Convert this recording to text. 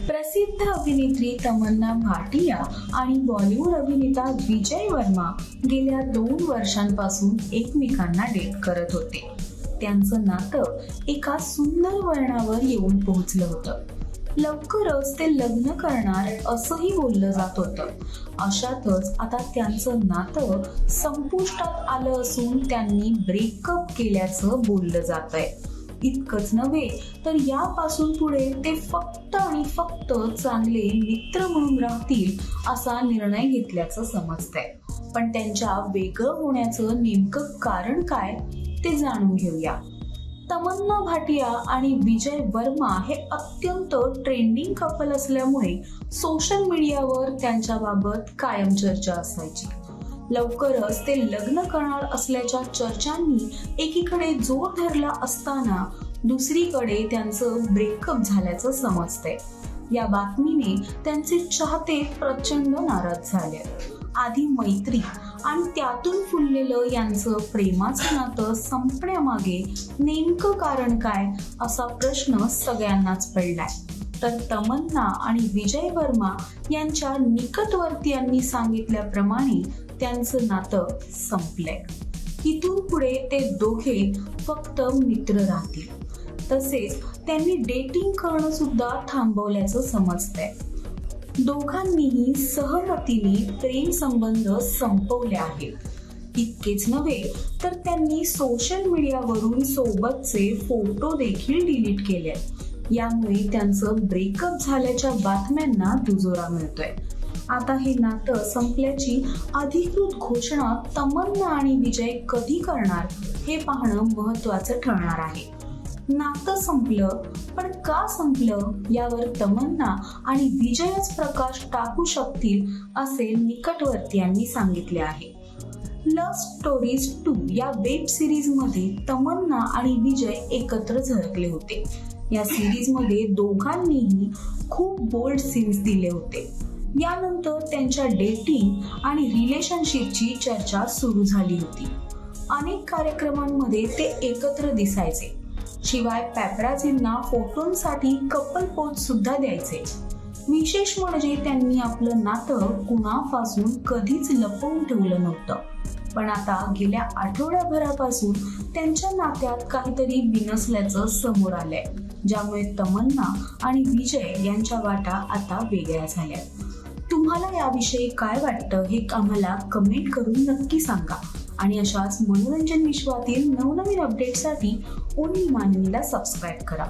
प्रसिद्ध अभिनेत्री तमन्ना भाटिया आणि बॉलिवूड अभिनेता विजय वर्मा गेल्या 2 वर्षांपासून एकमेकांना डेट करत होते. त्यांचं नातं एका सुंदर वळणावर येऊन पोहोचलं होतं. लवकरच ते लग्न करणार असंही बोललं जात होतं. अशातच आता त्यांचं नातं संपुष्टात आलं असून त्यांनी ब्रेकअप केल्याचं बोललं जातंय. इतकंच नव्हे तर यापासून पुढे ते फक्त आणि फक्त चांगले मित्र म्हणून राहतील असा निर्णय घेतल्याचं समजतंय. पण त्यांच्या वेगळं होण्याचं नेमकं कारण काय ते जाणून घेऊया. तमन्ना भाटिया आणि विजय वर्मा हे अत्यंत ट्रेंडिंग कपल असल्यामुळे सोशल मीडियावर त्यांच्याबाबत कायम चर्चा असायची. लवकरच ते लग्न करणार असल्याच्या चर्चांनी एकीकडे जोर धरला असताना दुसरीकडे त्यांचं ब्रेकअप झाल्याचं समजतंय. या बातमीने त्यांचे चाहते प्रचंड नाराज झाले. आधी मैत्री आणि त्यातून फुललेलं यांचं प्रेमाचं नातं संपण्यामागे नेमकं कारण काय असा प्रश्न सगळ्यांनाच पडलाय. तर तमन्ना आणि विजय वर्मा यांच्या निकटवर्तीयांनी सांगितल्याप्रमाणे त्यांचं नातं संपलंय. इथून पुढे ते दोघे फक्त मित्र राहतील. तसेच त्यांनी डेटिंग करणं सुद्धा थांबवल्याचं समजतंय. दोघांनीही सहमतीने प्रेम संबंध संपवले आहेत. इतकेच नव्हे तर त्यांनी सोशल मीडियावरून सोबतचे फोटो देखील डिलीट केले. यामुळे त्यांचं ब्रेकअप झाल्याच्या बातम्यांना दुजोरा मिळतोय. आता हे नातं संपल्याची अधिकृत घोषणा तमन्ना आणि विजय कधी करणार हे पाहणं महत्त्वाचं ठरणार आहे. नातं संपलं, पण का संपलं यावर तमन्ना आणि विजयच प्रकाश टाकू शकतील असे निकटवर्तीयांनी सांगितले आहे. लव्ह स्टोरीज 2 या वेब सिरीज मध्ये तमन्ना आणि विजय एकत्र झळकले होते. या सिरीज मध्ये दोघांनीही खूप बोल्ड सीन्स दिले होते. यानंतर त्यांच्या डेटिंग आणि रिलेशनशिपची चर्चा सुरू झाली होती. अनेक कार्यक्रमांमध्ये ते एकत्र दिसायचे. शिवाय पॅपराझींना फोटोंसाठी कपल पोज सुद्धा द्यायचे. विशेष म्हणजे त्यांनी आपलं नातं कुणापासून कधीच लपवून ठेवलं नव्हतं. पण आता गेल्या आठवड्याभरापासून त्यांच्या नात्यात काहीतरी बिनसल्याचं समोर आलंय, ज्यामुळे तमन्ना आणि विजय यांच्या वाटा आता वेगळ्या झाल्या. तुम्हाला याविषयी काय वाटतं हे आम्हाला कमेंट करून नक्की सांगा. आणि अशाच मनोरंजन विश्वातील नवनवीन अपडेटसाठी ओन्ली मानिनीला सबस्क्राईब करा.